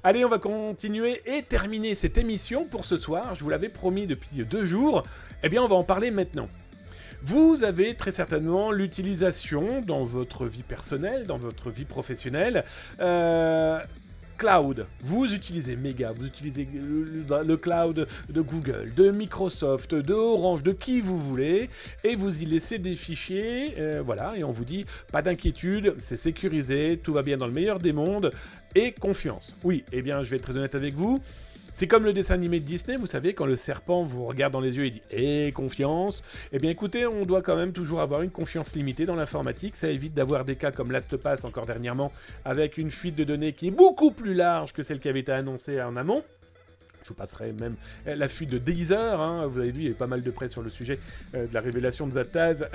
Allez, on va continuer et terminer cette émission pour ce soir. Je vous l'avais promis depuis 2 jours. Eh bien, on va en parler maintenant. Vous avez très certainement l'utilisation dans votre vie personnelle, dans votre vie professionnelle, cloud. Vous utilisez Mega, vous utilisez le cloud de Google, de Microsoft, de Orange, de qui vous voulez, et vous y laissez des fichiers, voilà, et on vous dit, pas d'inquiétude, c'est sécurisé, tout va bien dans le meilleur des mondes, et confiance. Oui, eh bien, je vais être très honnête avec vous. C'est comme le dessin animé de Disney, vous savez, quand le serpent vous regarde dans les yeux et dit « Eh, confiance !» Eh bien écoutez, on doit quand même toujours avoir une confiance limitée dans l'informatique. Ça évite d'avoir des cas comme LastPass encore dernièrement, avec une fuite de données qui est beaucoup plus large que celle qui avait été annoncée en amont. Je vous passerai même la fuite de Deezer, hein. Vous avez vu, il y a eu pas mal de presse sur le sujet de la révélation de Zaptaz.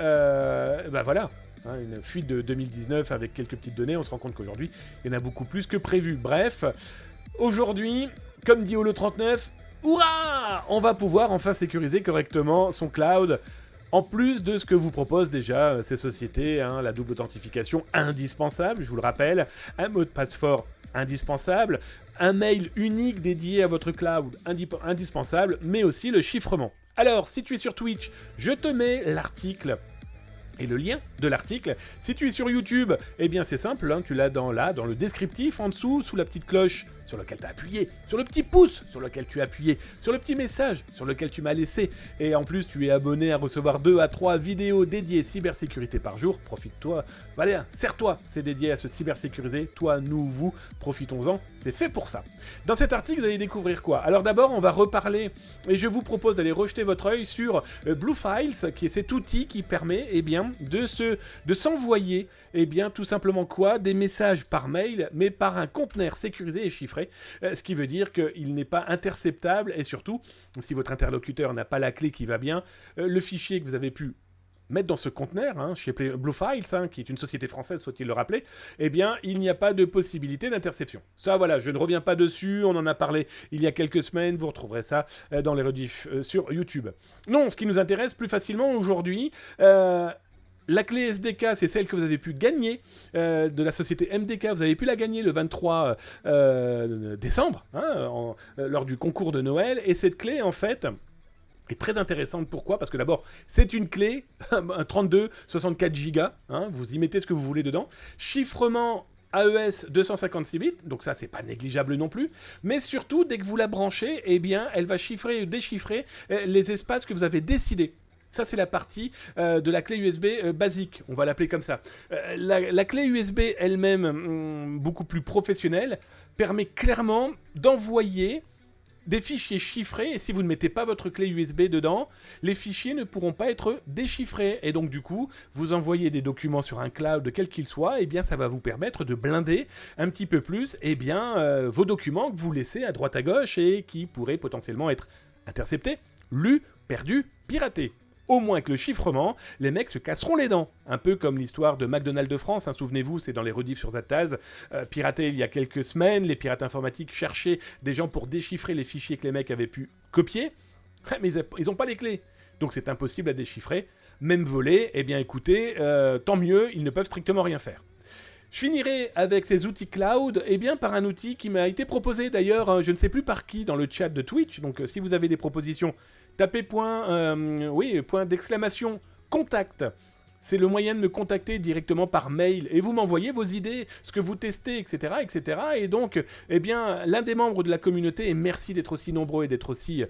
Voilà. Une fuite de 2019 avec quelques petites données, on se rend compte qu'aujourd'hui, il y en a beaucoup plus que prévu. Bref, aujourd'hui... Comme dit Holo39, hurrah! On va pouvoir enfin sécuriser correctement son cloud, en plus de ce que vous proposent déjà ces sociétés, la double authentification indispensable, je vous le rappelle, un mot de passe fort indispensable, un mail unique dédié à votre cloud indispensable, mais aussi le chiffrement. Alors, si tu es sur Twitch, je te mets l'article et le lien de l'article. Si tu es sur YouTube, eh bien c'est simple, tu l'as dans le descriptif, en dessous, sous la petite cloche sur laquelle tu as appuyé, sur le petit pouce sur lequel tu as appuyé, sur le petit message sur lequel tu m'as laissé, et en plus tu es abonné à recevoir 2 à 3 vidéos dédiées cybersécurité par jour, profite-toi, voilà, serre-toi, c'est dédié à se cybersécuriser, toi, nous, vous, profitons-en, c'est fait pour ça. Dans cet article, vous allez découvrir quoi? Alors d'abord, on va reparler, et je vous propose d'aller rejeter votre œil sur Blue Files, qui est cet outil qui permet, eh bien, de s'envoyer, eh bien, tout simplement quoi? Des messages par mail, mais par un conteneur sécurisé et chiffré, ce qui veut dire qu'il n'est pas interceptable, et surtout, si votre interlocuteur n'a pas la clé qui va bien, le fichier que vous avez pu mettre dans ce conteneur, chez Blue Files, qui est une société française, faut-il le rappeler, eh bien, il n'y a pas de possibilité d'interception. Ça, voilà, je ne reviens pas dessus, on en a parlé il y a quelques semaines, vous retrouverez ça dans les rediffs sur YouTube. Non, ce qui nous intéresse plus facilement aujourd'hui, la clé SDK, c'est celle que vous avez pu gagner de la société MDK. Vous avez pu la gagner le 23 décembre, lors du concours de Noël. Et cette clé, en fait, est très intéressante. Pourquoi? Parce que d'abord, c'est une clé, 32, 64 Go. Vous y mettez ce que vous voulez dedans. Chiffrement AES 256 bits, donc ça c'est pas négligeable non plus, mais surtout dès que vous la branchez, eh bien elle va chiffrer ou déchiffrer les espaces que vous avez décidés. Ça, c'est la partie de la clé USB basique, on va l'appeler comme ça. La clé USB elle-même, beaucoup plus professionnelle, permet clairement d'envoyer des fichiers chiffrés, et si vous ne mettez pas votre clé USB dedans, les fichiers ne pourront pas être déchiffrés. Et donc du coup, vous envoyez des documents sur un cloud, quel qu'il soit, et bien ça va vous permettre de blinder un petit peu plus vos documents que vous laissez à droite à gauche et qui pourraient potentiellement être interceptés, lus, perdus, piratés. Au moins que le chiffrement, les mecs se casseront les dents. Un peu comme l'histoire de McDonald's de France, souvenez-vous, c'est dans les rediffs sur Zaptaz, piraté il y a quelques semaines, les pirates informatiques cherchaient des gens pour déchiffrer les fichiers que les mecs avaient pu copier, mais ils n'ont pas les clés. Donc c'est impossible à déchiffrer. Même volé, eh bien écoutez, tant mieux, ils ne peuvent strictement rien faire. Je finirai avec ces outils cloud, par un outil qui m'a été proposé d'ailleurs, je ne sais plus par qui, dans le chat de Twitch. Donc si vous avez des propositions, tapez point d'exclamation contact. C'est le moyen de me contacter directement par mail et vous m'envoyez vos idées, ce que vous testez, etc., etc. Et donc, l'un des membres de la communauté, et merci d'être aussi nombreux et d'être aussi,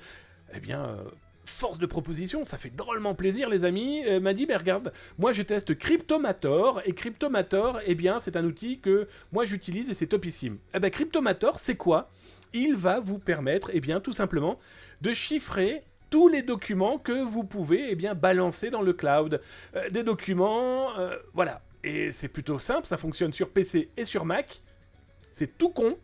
force de proposition, ça fait drôlement plaisir les amis, m'a dit, regarde, moi je teste Cryptomator, et Cryptomator, c'est un outil que moi j'utilise et c'est topissime. Cryptomator, c'est quoi? Il va vous permettre, tout simplement, de chiffrer tous les documents que vous pouvez balancer dans le cloud. Des documents, voilà. Et c'est plutôt simple, ça fonctionne sur PC et sur Mac. C'est tout con.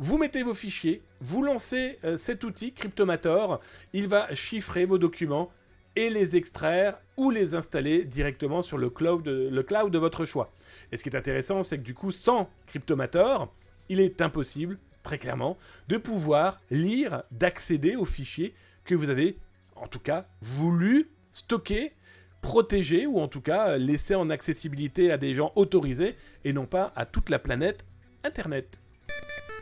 Vous mettez vos fichiers, vous lancez cet outil, Cryptomator, il va chiffrer vos documents et les extraire ou les installer directement sur le cloud de votre choix. Et ce qui est intéressant, c'est que du coup, sans Cryptomator, il est impossible, très clairement, de pouvoir lire, d'accéder aux fichiers que vous avez, en tout cas, voulu stocker, protéger, ou en tout cas, laisser en accessibilité à des gens autorisés, et non pas à toute la planète Internet.